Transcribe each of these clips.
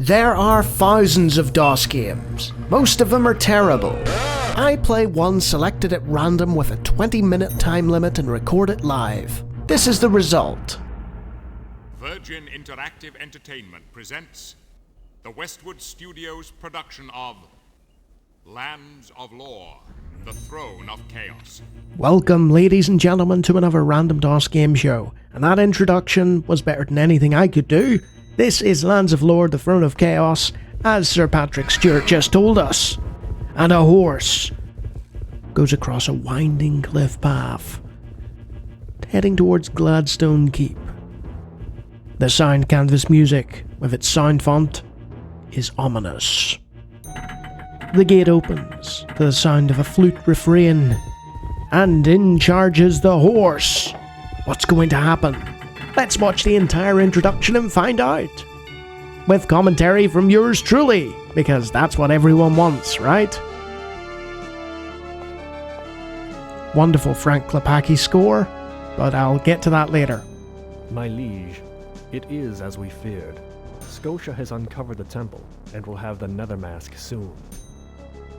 There are thousands of DOS games. Most of them are terrible. I play one selected at random with a 20-minute time limit and record it live. This is the result. Virgin Interactive Entertainment presents the Westwood Studios production of Lands of Lore, the Throne of Chaos. Welcome, ladies and gentlemen, to another random DOS game show. And that introduction was better than anything I could do. This is Lands of Lore, the Throne of Chaos, as Sir Patrick Stewart just told us. And a horse goes across a winding cliff path, heading towards Gladstone Keep. The sound canvas music, with its sound font, is ominous. The gate opens to the sound of a flute refrain, and in charges the horse. What's going to happen? Let's watch the entire introduction and find out. With commentary from yours truly, because that's what everyone wants, right? Wonderful Frank Klepacki score, but I'll get to that later. My liege, it is as we feared. Scotia has uncovered the temple, and will have the nether mask soon.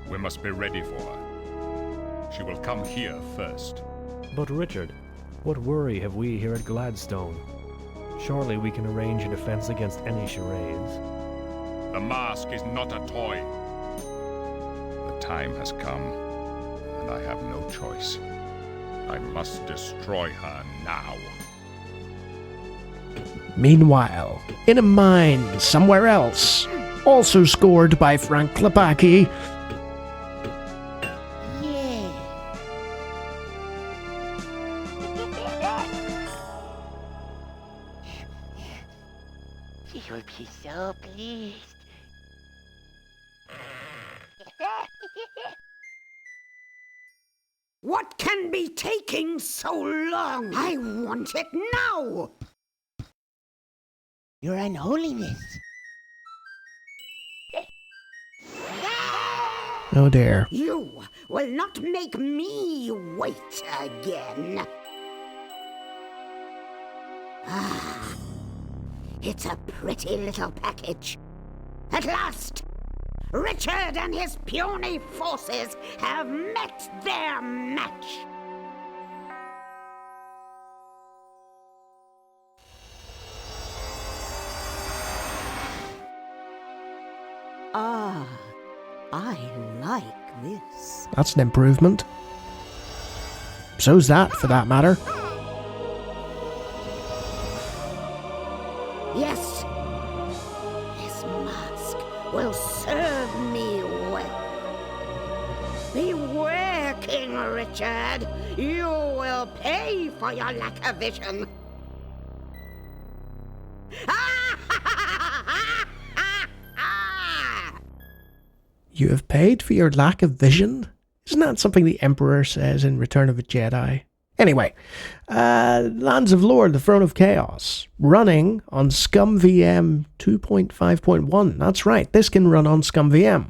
We must be ready for her. She will come here first. But Richard, what worry have we here at Gladstone? Surely we can arrange a defense against any charades. The mask is not a toy. The time has come, and I have no choice. I must destroy her now. Meanwhile, in a mine somewhere else, also scored by Frank Klepacki. You'll be so pleased. What can be taking so long? I want it now! Your Unholiness. Oh dear. You will not make me wait again. Ah, it's a pretty little package. At last, Richard and his puny forces have met their match. Ah, I like this. That's an improvement. So's that, for that matter. Yes, this mask will serve me well. Beware, King Richard. You will pay for your lack of vision. You have paid for your lack of vision? Isn't that something the Emperor says in Return of the Jedi? Anyway, Lands of Lore, the Throne of Chaos, running on ScumVM 2.5.1. That's right, this can run on ScumVM.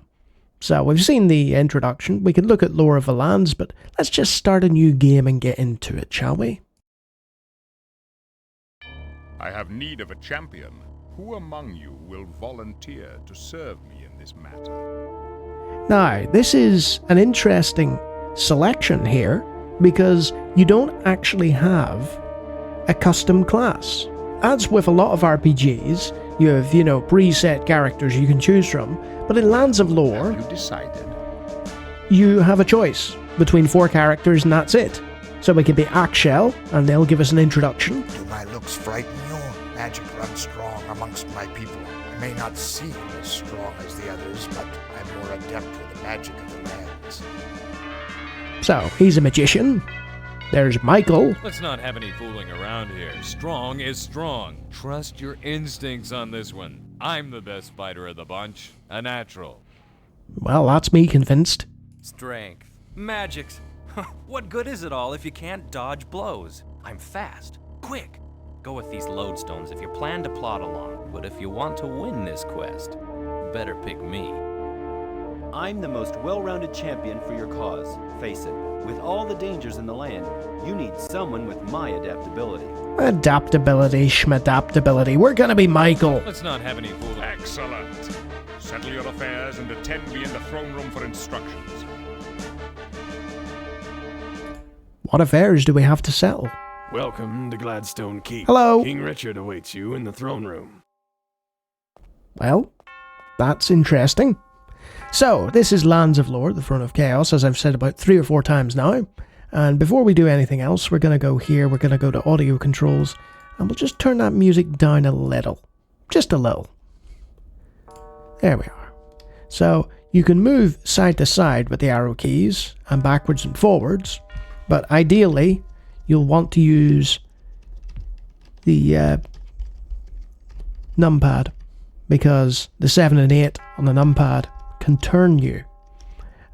So we've seen the introduction, we can look at Lore of the Lands, but let's just start a new game and get into it, shall we? I have need of a champion. Who among you will volunteer to serve me in this matter? Now, this is an interesting selection here, because you don't actually have a custom class. As with a lot of RPGs, you have, preset characters you can choose from, but in Lands of Lore, Have you decided? you have a choice between 4 characters and that's it. So it could be Akshel, and they'll give us an introduction. Do my looks frighten you? Magic runs strong amongst my people. I may not seem as strong as the others, but I'm more adept with the magic of the lands. So, he's a magician. There's Michael. Let's not have any fooling around here. Strong is strong. Trust your instincts on this one. I'm the best fighter of the bunch. A natural. Well, that's me convinced. Strength. Magics. What good is it all if you can't dodge blows? I'm fast. Quick. Go with these lodestones if you plan to plod along. But if you want to win this quest, better pick me. I'm the most well-rounded champion for your cause. Face it, with all the dangers in the land, you need someone with my adaptability. Adaptability, schmadaptability. We're gonna be Michael. Let's not have any fool. Excellent. Settle your affairs and attend me in the throne room for instructions. What affairs do we have to settle? Welcome to Gladstone Keep. Hello. King Richard awaits you in the throne room. Well, that's interesting. So, this is Lands of Lore, the Throne of Chaos, as I've said about 3 or 4 times now. And before we do anything else, we're going to go here, we're going to go to audio controls, and we'll just turn that music down a little. Just a little. There we are. So, you can move side to side with the arrow keys, and backwards and forwards, but ideally, you'll want to use the numpad, because the 7 and 8 on the numpad can turn you.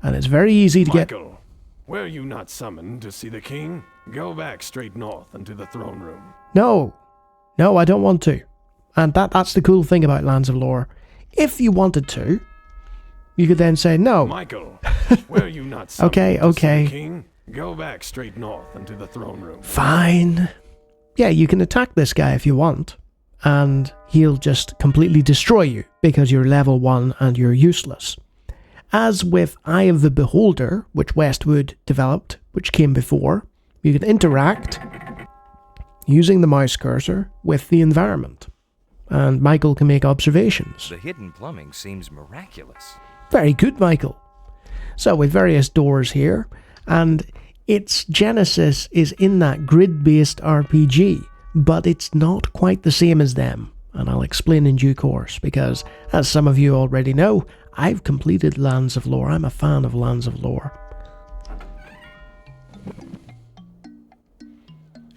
And it's very easy to get... Michael, were you not summoned to see the king? Go back straight north into the throne room. No, I don't want to. And that's the cool thing about Lands of Lore. If you wanted to, you could then say no. Michael, were you not summoned to see the king? Go back straight north into the throne room. Fine. Yeah, you can attack this guy if you want, and he'll just completely destroy you because you're level 1 and you're useless. As with Eye of the Beholder, which Westwood developed, which came before, you can interact using the mouse cursor with the environment. And Michael can make observations. The hidden plumbing seems miraculous. Very good, Michael. So, with various doors here, and its genesis is in that grid-based RPG, but it's not quite the same as them, and I'll explain in due course, because, as some of you already know, I've completed Lands of Lore. I'm a fan of Lands of Lore.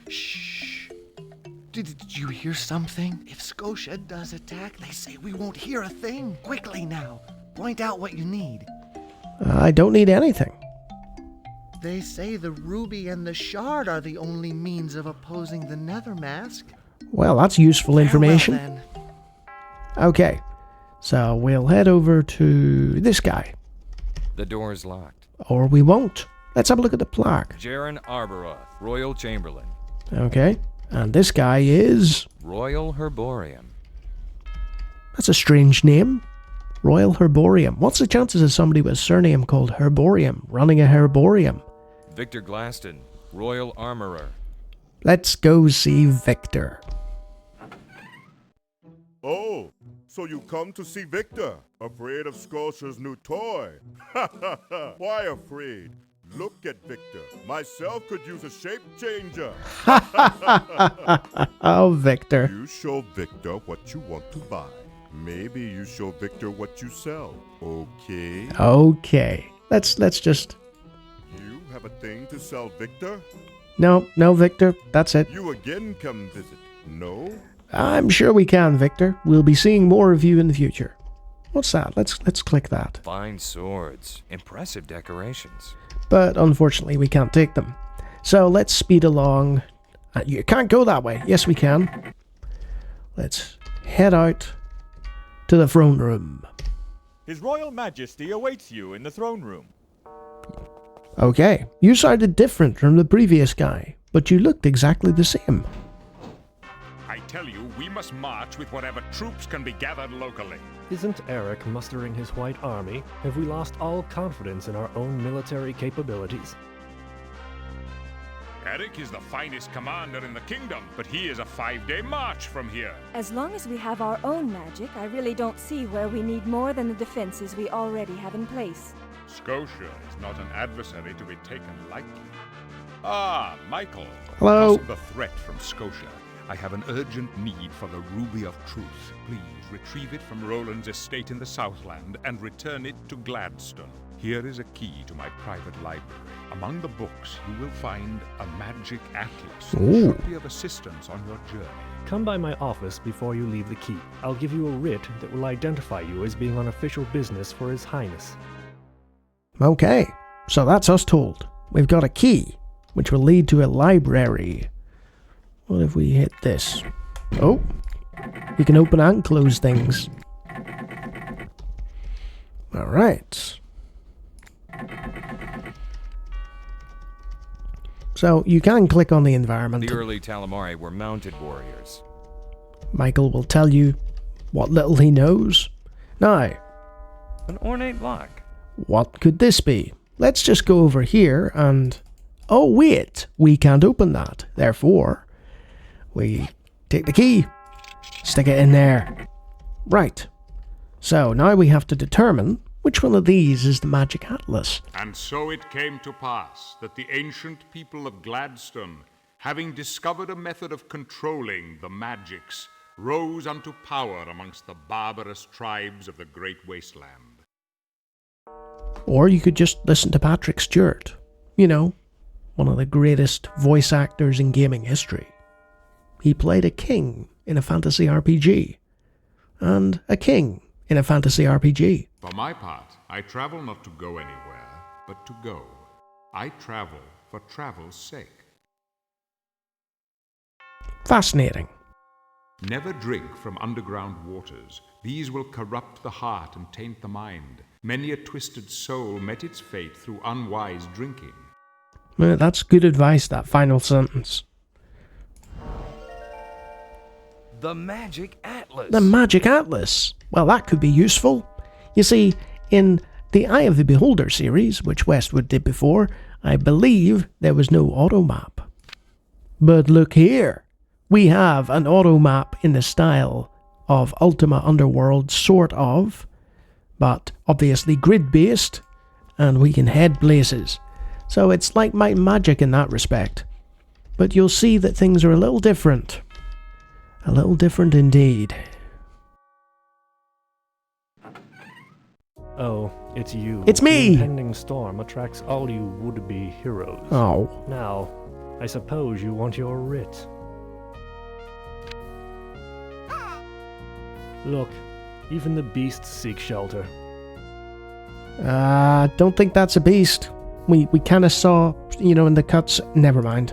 Shh. Did you hear something? If Scotia does attack, they say we won't hear a thing. Quickly now, point out what you need. I don't need anything. They say the ruby and the shard are the only means of opposing the nether mask. Well, that's useful information. Farewell, then. Okay, so we'll head over to this guy. The door's locked. Or we won't. Let's have a look at the plaque. Jaren Arboroth, Royal Chamberlain. Okay, and this guy is... Royal Herborium. That's a strange name. Royal Herborium. What's the chances of somebody with a surname called Herborium running a herborium? Victor Gladstone, Royal Armorer. Let's go see Victor. Oh, so you come to see Victor, afraid of Scotia's new toy? Why afraid? Look at Victor. Myself could use a shape changer. Oh, Victor. You show Victor what you want to buy. Maybe you show Victor what you sell. Okay? Okay. Let's just... You have a thing to sell, Victor? No, Victor. That's it. You again come visit. No? I'm sure we can, Victor. We'll be seeing more of you in the future. What's that? Let's click that. Fine swords. Impressive decorations. But unfortunately, we can't take them. So let's speed along. You can't go that way. Yes, we can. Let's head out to the throne room. His Royal Majesty awaits you in the throne room. Okay, you sounded different from the previous guy, but you looked exactly the same. I tell you, we must march with whatever troops can be gathered locally. Isn't Eric mustering his white army? Have we lost all confidence in our own military capabilities? Eric is the finest commander in the kingdom, but he is a 5-day march from here. As long as we have our own magic, I really don't see where we need more than the defenses we already have in place. Scotia is not an adversary to be taken lightly. Ah, Michael. Hello. Because of the threat from Scotia, I have an urgent need for the Ruby of Truth. Please retrieve it from Roland's estate in the Southland and return it to Gladstone. Here is a key to my private library. Among the books, you will find a magic atlas that should be of assistance on your journey. Come by my office before you leave the keep. I'll give you a writ that will identify you as being on official business for His Highness. Okay, so that's us told. We've got a key, which will lead to a library. What if we hit this? Oh, you can open and close things. Alright, So you can click on the environment. The early Talamari were mounted warriors. Michael will tell you what little he knows. Now, An ornate lock. what could this be? Let's just go over here and... Oh, wait! We can't open that. Therefore, we take the key, stick it in there. Right. So now we have to determine which one of these is the magic atlas. And so it came to pass that the ancient people of Gladstone, having discovered a method of controlling the magics, rose unto power amongst the barbarous tribes of the great wasteland. Or you could just listen to Patrick Stewart. You know, one of the greatest voice actors in gaming history. He played a king in a fantasy RPG. And a king in a fantasy RPG. For my part, I travel not to go anywhere, but to go. I travel for travel's sake. Fascinating. Never drink from underground waters. These will corrupt the heart and taint the mind. Many a twisted soul met its fate through unwise drinking. Well, that's good advice, that final sentence. The magic atlas. The magic atlas. Well, that could be useful. You see, in the Eye of the Beholder series, which Westwood did before, I believe there was no auto map. But look here. We have an auto map in the style of Ultima Underworld, sort of, but obviously grid-based, and we can head places. So it's like Might and Magic in that respect. But you'll see that things are a little different. A little different indeed. Oh, it's you. It's me! The impending storm attracts all you would-be heroes. Oh. Now, I suppose you want your writ. Look, even the beasts seek shelter. Don't think that's a beast. We kind of saw, you know, in the cuts. Never mind.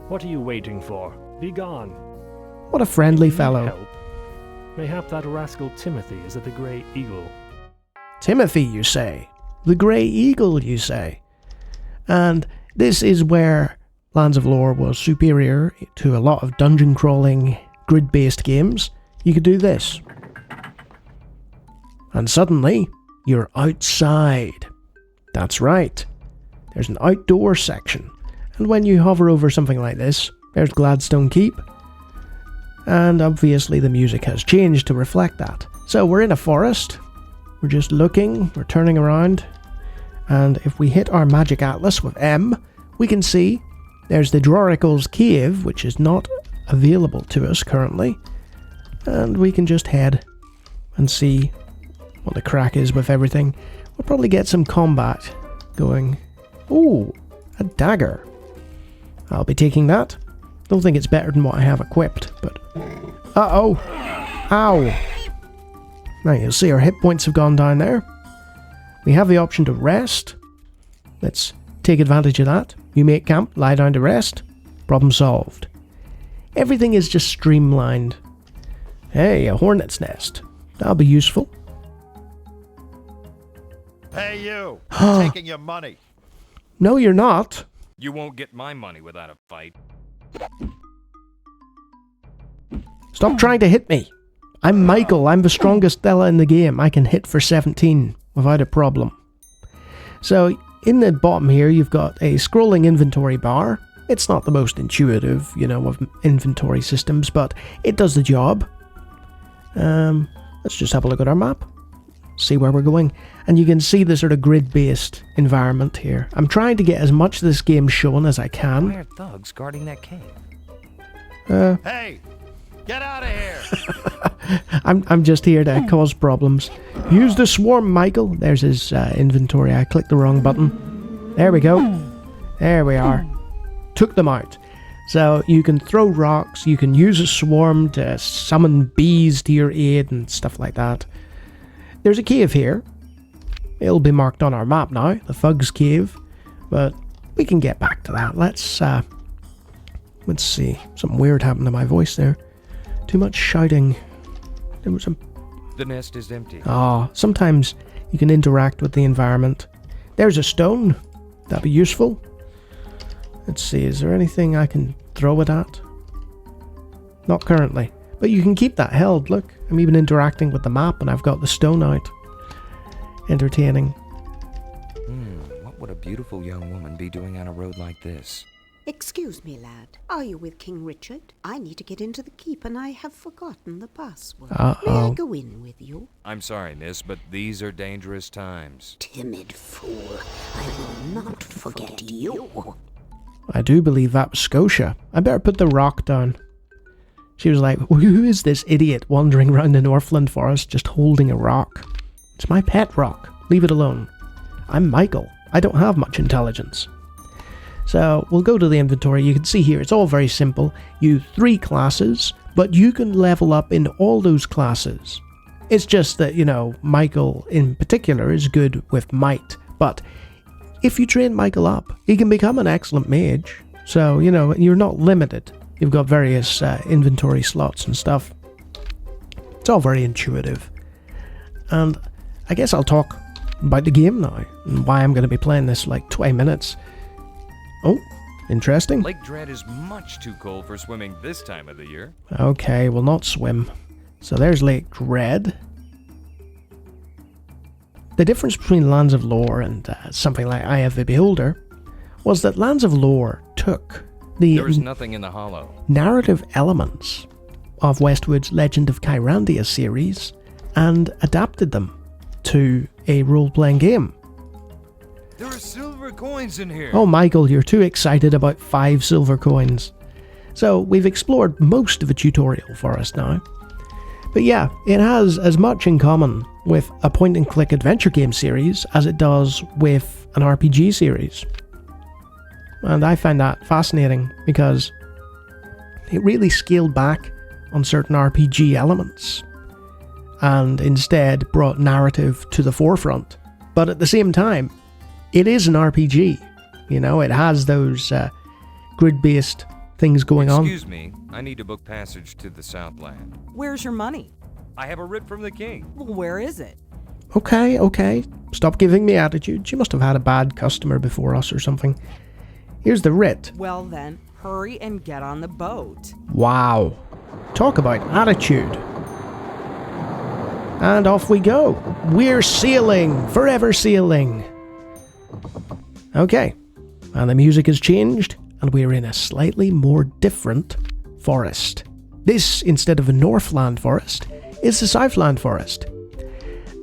What are you waiting for? Be gone. What a friendly If you need fellow. help, mayhap that rascal Timothy is at the Grey Eagle. Timothy, you say? The Grey Eagle, you say? And this is where Lands of Lore was superior to a lot of dungeon crawling, grid-based games. You could do this. And suddenly, you're outside. That's right. There's an outdoor section. And when you hover over something like this, there's Gladstone Keep. And obviously the music has changed to reflect that. So we're in a forest. We're just looking, we're turning around. And if we hit our magic atlas with M, we can see there's the Droricle's Cave, which is not available to us currently. And we can just head and see what the crack is with everything. We'll probably get some combat going. Ooh, a dagger. I'll be taking that. Don't think it's better than what I have equipped, but... Uh-oh! Ow! Now you'll see our hit points have gone down there. We have the option to rest. Let's take advantage of that. You make camp, lie down to rest. Problem solved. Everything is just streamlined. Hey, a hornet's nest. That'll be useful. Hey you! I'm taking your money. No, you're not. You won't get my money without a fight. Stop trying to hit me. I'm Michael. I'm the strongest Stella in the game. I can hit for 17 without a problem. So, in the bottom here, you've got a scrolling inventory bar. It's not the most intuitive, you know, of inventory systems, but it does the job. Let's just have a look at our map. See where we're going. And you can see the sort of grid-based environment here. I'm trying to get as much of this game shown as I can. Why are thugs guarding that cave? Hey! Get out of here! I'm just here to cause problems. Use the swarm, Michael. There's his inventory. I clicked the wrong button. There we go. There we are. Took them out. So you can throw rocks. You can use a swarm to summon bees to your aid and stuff like that. There's a cave here. It'll be marked on our map now, the Thugs Cave. But we can get back to that. Let's see. Something weird happened to my voice there. Too much shouting. There was some... The nest is empty. Sometimes you can interact with the environment. There's a stone. That'd be useful. Let's see, is there anything I can throw it at? Not currently. But you can keep that held, look. I'm even interacting with the map and I've got the stone out. Entertaining. What would a beautiful young woman be doing on a road like this? Excuse me, lad. Are you with King Richard? I need to get into the keep and I have forgotten the password. May I go in with you? I'm sorry, miss, but these are dangerous times. Timid fool. I will not forget you. I do believe that was Scotia. I better put the rock down. She was like, who is this idiot wandering around the Northland forest just holding a rock? It's my pet rock. Leave it alone. I'm Michael. I don't have much intelligence. So we'll go to the inventory. You can see here it's all very simple. You 3 classes, but you can level up in all those classes. It's just that, Michael in particular is good with might. But if you train Michael up, he can become an excellent mage. So, you're not limited. You've got various inventory slots and stuff. It's all very intuitive. And I guess I'll talk about the game now and why I'm going to be playing this like 20 minutes. Oh, interesting. Lake Dread is much too cold for swimming this time of the year. Okay, we'll not swim. So there's Lake Dread. The difference between Lands of Lore and something like Eye of the Beholder was that Lands of Lore took the There is nothing in the hollow. narrative elements of Westwood's Legend of Kyrandia series and adapted them to a role-playing game. There are silver coins in here. Oh, Michael, you're too excited about 5 silver coins. So we've explored most of the tutorial for us now. But yeah, it has as much in common with a point-and-click adventure game series as it does with an RPG series. And I find that fascinating because it really scaled back on certain RPG elements and instead brought narrative to the forefront. But at the same time, it is an RPG. It has those grid-based things going on. Excuse me, I need to book passage to the Southland. Where's your money? I have a writ from the king. Well, where is it? Okay. Stop giving me attitude. You must have had a bad customer before us or something. Here's the writ. Well then, hurry and get on the boat. Wow. Talk about attitude. And off we go. We're sailing. Forever sailing. Okay. And the music has changed, and we're in a slightly more different forest. This, instead of a Northland forest, is the Southland forest.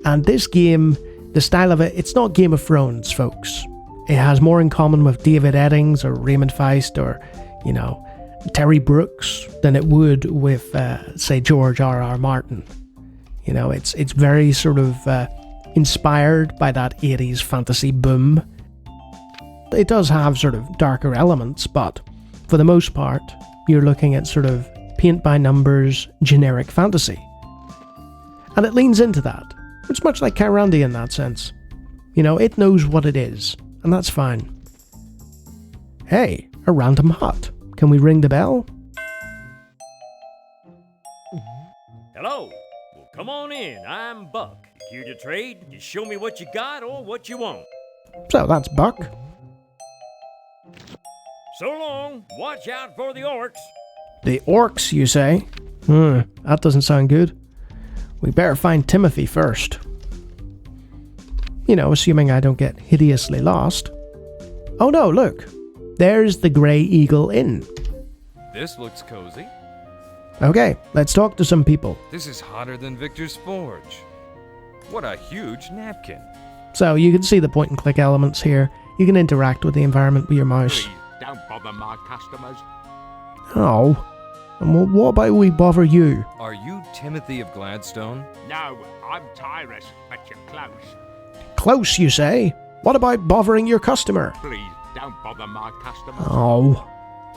And this game, the style of it, it's not Game of Thrones, folks. It has more in common with David Eddings or Raymond Feist or, Terry Brooks than it would with, say, George R.R. Martin. It's very sort of inspired by that 80s fantasy boom. It does have sort of darker elements, but for the most part, you're looking at sort of paint-by-numbers generic fantasy. And it leans into that. It's much like Kyrandia in that sense. It knows what it is, and that's fine. Hey, a random hut. Can we ring the bell? Hello. Well, come on in. I'm Buck. Here to trade. You show me what you got or what you want. So that's Buck. So long. Watch out for the orcs. The orcs, you say? That doesn't sound good. We better find Timothy first. Assuming I don't get hideously lost. Oh no, look. There's the Grey Eagle Inn. This looks cozy. Okay, let's talk to some people. This is hotter than Victor's Forge. What a huge napkin. So you can see the point-and-click elements here. You can interact with the environment with your mouse. Please, don't bother my customers. Oh. And what about we bother you? Are you Timothy of Gladstone? No, I'm Tyrus, but you're close. Close, you say? What about bothering your customer? Please, don't bother my customers. Oh.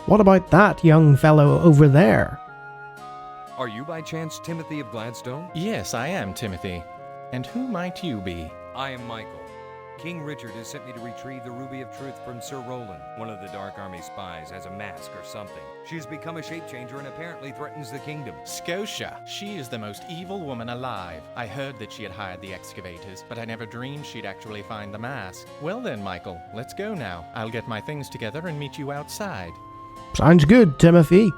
What about that young fellow over there? Are you by chance Timothy of Gladstone? Yes, I am Timothy. And who might you be? I am Michael. King Richard has sent me to retrieve the Ruby of Truth from Sir Roland. One of the Dark Army spies has a mask or something. She has become a shape-changer and apparently threatens the kingdom. Scotia. She is the most evil woman alive. I heard that she had hired the excavators, but I never dreamed she'd actually find the mask. Well then, Michael, let's go now. I'll get my things together and meet you outside. Sounds good, Timothy.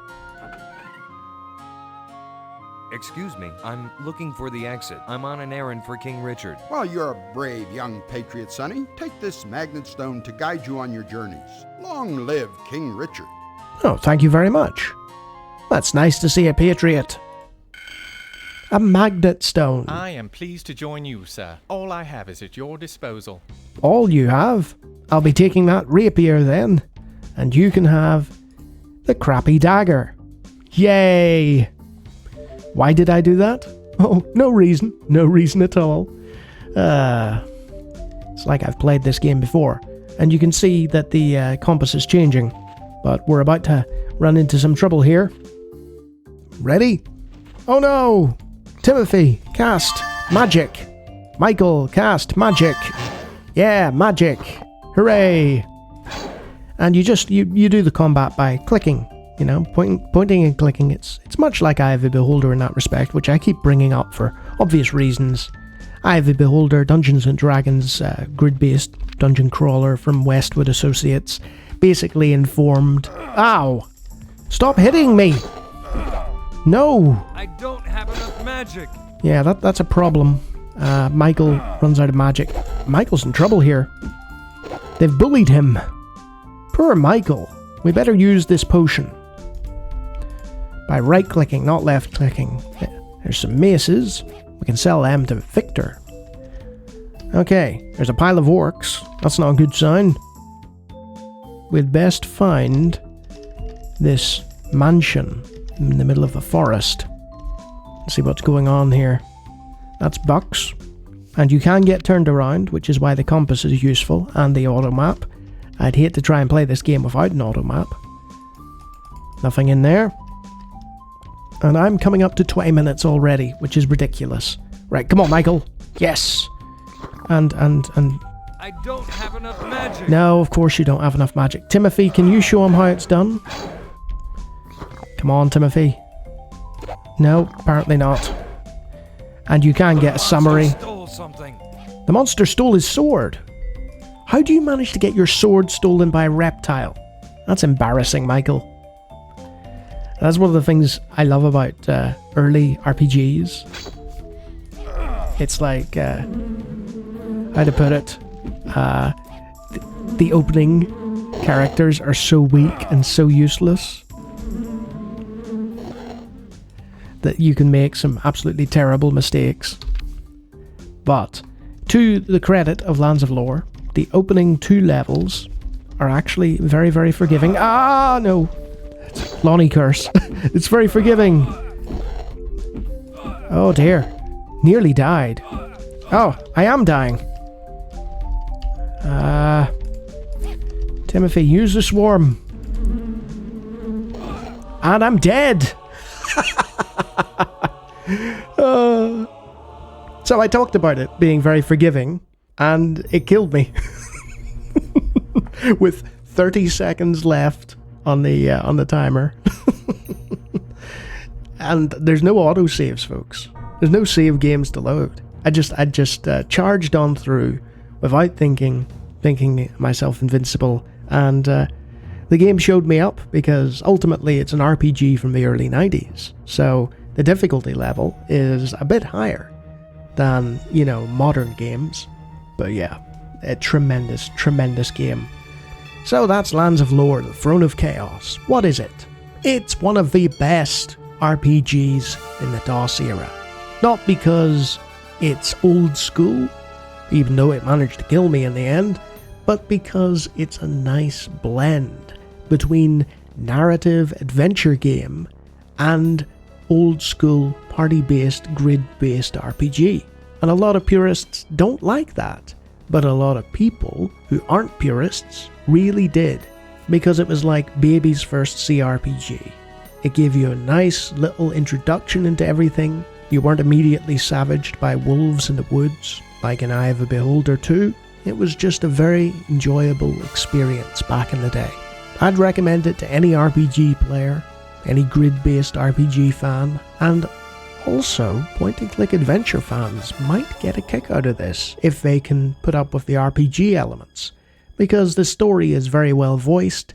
Excuse me, I'm looking for the exit. I'm on an errand for King Richard. Well, you're a brave young patriot, Sonny. Take this magnet stone to guide you on your journeys. Long live King Richard. Oh, thank you very much. That's nice to see a patriot. A magnet stone. I am pleased to join you, sir. All I have is at your disposal. All you have? I'll be taking that rapier then. And you can have the crappy dagger. Yay! Why did I do that? Oh, no reason. No reason at all. It's like I've played this game before. And you can see that the compass is changing. But we're about to run into some trouble here. Ready? Oh no! Timothy, cast magic. Michael, cast magic. Yeah, magic. Hooray! And you do the combat by clicking. You know, pointing and clicking. It's much like Eye of the Beholder in that respect, which I keep bringing up for obvious reasons. Eye of the Beholder, Dungeons & Dragons, grid-based dungeon crawler from Westwood Associates, basically informed... Ow! Stop hitting me! No! I don't have enough magic! Yeah, that's a problem. Michael runs out of magic. Michael's in trouble here. They've bullied him. Poor Michael. We better use this potion. By right-clicking, not left-clicking. There's some maces. We can sell them to Victor. Okay, there's a pile of orcs. That's not a good sign. We'd best find this mansion in the middle of the forest. Let's see what's going on here. That's Bucks. And you can get turned around, which is why the compass is useful, and the auto map. I'd hate to try and play this game without an auto map. Nothing in there. And I'm coming up to 20 minutes already, which is ridiculous. Right, come on, Michael. Yes. And... I don't have enough magic. No, of course you don't have enough magic. Timothy, can you show him how it's done? Come on, Timothy. No, apparently not. And you can get a summary. Stole something. The monster stole his sword. How do you manage to get your sword stolen by a reptile? That's embarrassing, Michael. That's one of the things I love about early RPGs. It's like, how to put it, the opening characters are so weak and so useless that you can make some absolutely terrible mistakes. But, to the credit of Lands of Lore, the opening 2 levels are actually very, very forgiving. Ah, no! It's Lawnie curse. It's very forgiving. Oh dear. Nearly died. Oh, I am dying. Timothy, use the swarm. And I'm dead! So I talked about it being very forgiving, and it killed me. With 30 seconds left on the timer. And there's no autosaves, folks. There's no save games to load. I just charged on through without thinking myself invincible, and the game showed me up because ultimately it's an RPG from the early 90s. So the difficulty level is a bit higher than, you know, modern games. But yeah, a tremendous, tremendous game. So that's Lands of Lore, the Throne of Chaos. What is it? It's one of the best RPGs in the DOS era. Not because it's old school, even though it managed to kill me in the end, but because it's a nice blend between narrative adventure game and old school party-based, grid-based RPG. And a lot of purists don't like that, but a lot of people who aren't purists really did, because it was like baby's first CRPG. It gave you a nice little introduction into everything. You weren't immediately savaged by wolves in the woods, like in Eye of the Beholder 2. it was just a very enjoyable experience back in the day. I'd recommend it to any RPG player, any grid-based RPG fan, and also point-and-click adventure fans might get a kick out of this if they can put up with the RPG elements, because the story is very well voiced,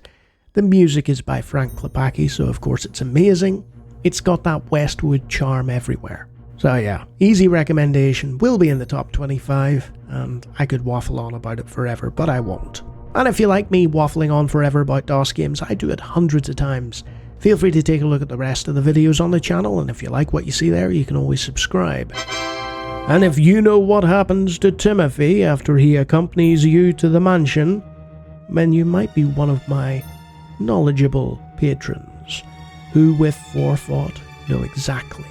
the music is by Frank Klepacki, so of course it's amazing, it's got that Westwood charm everywhere. So yeah, easy recommendation, will be in the top 25, and I could waffle on about it forever, but I won't. And if you like me waffling on forever about DOS games, I do it hundreds of times. Feel free to take a look at the rest of the videos on the channel, and if you like what you see there, you can always subscribe. And if you know what happens to Timothy after he accompanies you to the mansion, then you might be one of my knowledgeable patrons, who with forethought know exactly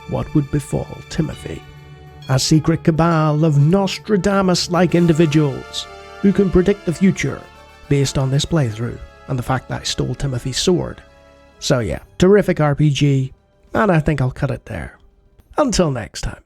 what would befall Timothy. A secret cabal of Nostradamus-like individuals who can predict the future based on this playthrough and the fact that I stole Timothy's sword. So yeah, terrific RPG, and I think I'll cut it there. Until next time.